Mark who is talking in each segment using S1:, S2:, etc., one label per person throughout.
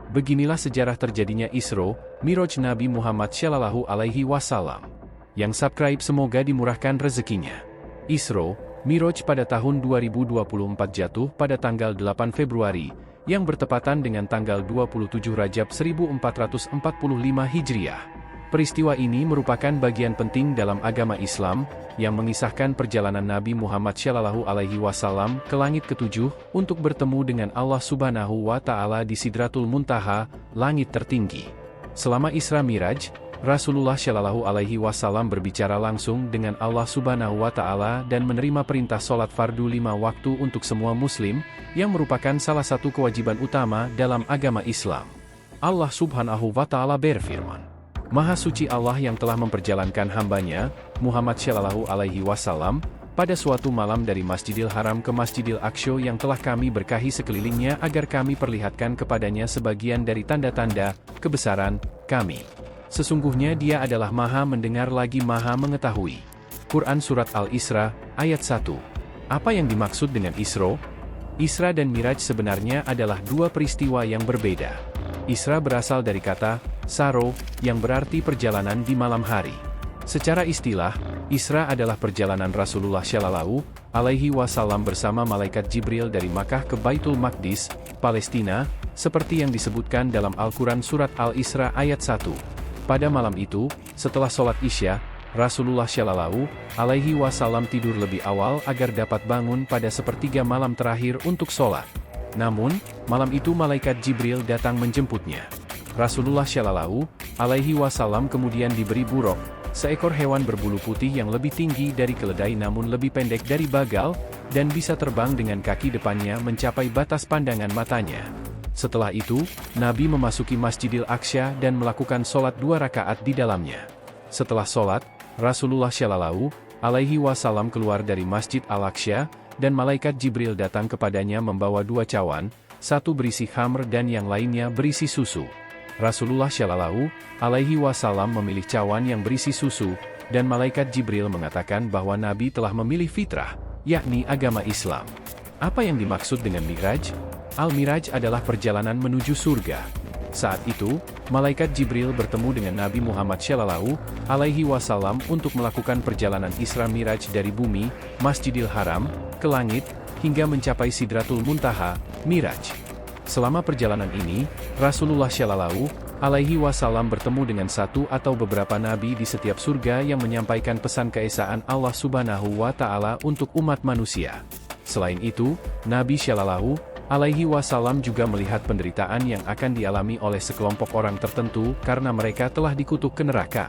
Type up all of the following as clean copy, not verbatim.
S1: Beginilah sejarah terjadinya Isra, Miraj Nabi Muhammad Shallallahu Alaihi Wasallam. Yang subscribe semoga dimurahkan rezekinya. Isra, Miraj pada tahun 2024 jatuh pada tanggal 8 Februari, yang bertepatan dengan tanggal 27 Rajab 1445 Hijriah. Peristiwa ini merupakan bagian penting dalam agama Islam, yang mengisahkan perjalanan Nabi Muhammad Shallallahu Alaihi Wasallam ke langit ketujuh untuk bertemu dengan Allah Subhanahu wa Ta'ala di Sidratul Muntaha, langit tertinggi. Selama Isra Miraj, Rasulullah Shallallahu Alaihi Wasallam berbicara langsung dengan Allah Subhanahu wa Ta'ala dan menerima perintah sholat fardu 5 waktu untuk semua Muslim, yang merupakan salah satu kewajiban utama dalam agama Islam. Allah Subhanahu wa Ta'ala berfirman, Maha suci Allah yang telah memperjalankan hambanya, Muhammad Shallallahu Alaihi Wasallam, pada suatu malam dari Masjidil Haram ke Masjidil Aqsa yang telah kami berkahi sekelilingnya agar kami perlihatkan kepadanya sebagian dari tanda-tanda kebesaran kami. Sesungguhnya dia adalah Maha mendengar lagi Maha mengetahui. Quran Surat Al-Isra, ayat 1. Apa yang dimaksud dengan Isra? Isra dan Miraj sebenarnya adalah dua peristiwa yang berbeda. Isra berasal dari kata saro, yang berarti perjalanan di malam hari. Secara istilah, Isra adalah perjalanan Rasulullah Shallallahu Alaihi Wasallam bersama malaikat Jibril dari Makkah ke Baitul Maqdis, Palestina, seperti yang disebutkan dalam Al-Quran Surat Al-Isra ayat 1. Pada malam itu, setelah sholat Isya, Rasulullah Shallallahu Alaihi Wasallam tidur lebih awal agar dapat bangun pada sepertiga malam terakhir untuk sholat. Namun, malam itu malaikat Jibril datang menjemputnya. Rasulullah Shallallahu Alaihi Wasallam kemudian diberi buraq, seekor hewan berbulu putih yang lebih tinggi dari keledai namun lebih pendek dari bagal, dan bisa terbang dengan kaki depannya mencapai batas pandangan matanya. Setelah itu, Nabi memasuki Masjidil Aqsa dan melakukan sholat 2 rakaat di dalamnya. Setelah sholat, Rasulullah Shallallahu Alaihi Wasallam keluar dari Masjid Al-Aqsa, dan malaikat Jibril datang kepadanya membawa 2 cawan, satu berisi khamr dan yang lainnya berisi susu. Rasulullah Shallallahu Alaihi Wasallam memilih cawan yang berisi susu, dan malaikat Jibril mengatakan bahwa Nabi telah memilih fitrah, yakni agama Islam. Apa yang dimaksud dengan Miraj? Al-Miraj adalah perjalanan menuju surga. Saat itu, malaikat Jibril bertemu dengan Nabi Muhammad Shallallahu Alaihi Wasallam untuk melakukan perjalanan Isra Miraj dari bumi, Masjidil Haram, ke langit, hingga mencapai Sidratul Muntaha, Miraj. Selama perjalanan ini, Rasulullah Shallallahu Alaihi Wasallam bertemu dengan satu atau beberapa nabi di setiap surga yang menyampaikan pesan keesaan Allah Subhanahu wa Ta'ala untuk umat manusia. Selain itu, Nabi Shallallahu Alaihi Wasallam juga melihat penderitaan yang akan dialami oleh sekelompok orang tertentu karena mereka telah dikutuk ke neraka.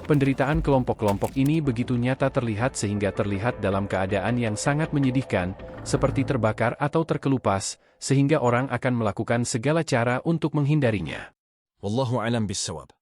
S1: Penderitaan kelompok-kelompok ini begitu nyata terlihat sehingga terlihat dalam keadaan yang sangat menyedihkan, seperti terbakar atau terkelupas, sehingga orang akan melakukan segala cara untuk menghindarinya.
S2: Wallahu a'lam bissawab.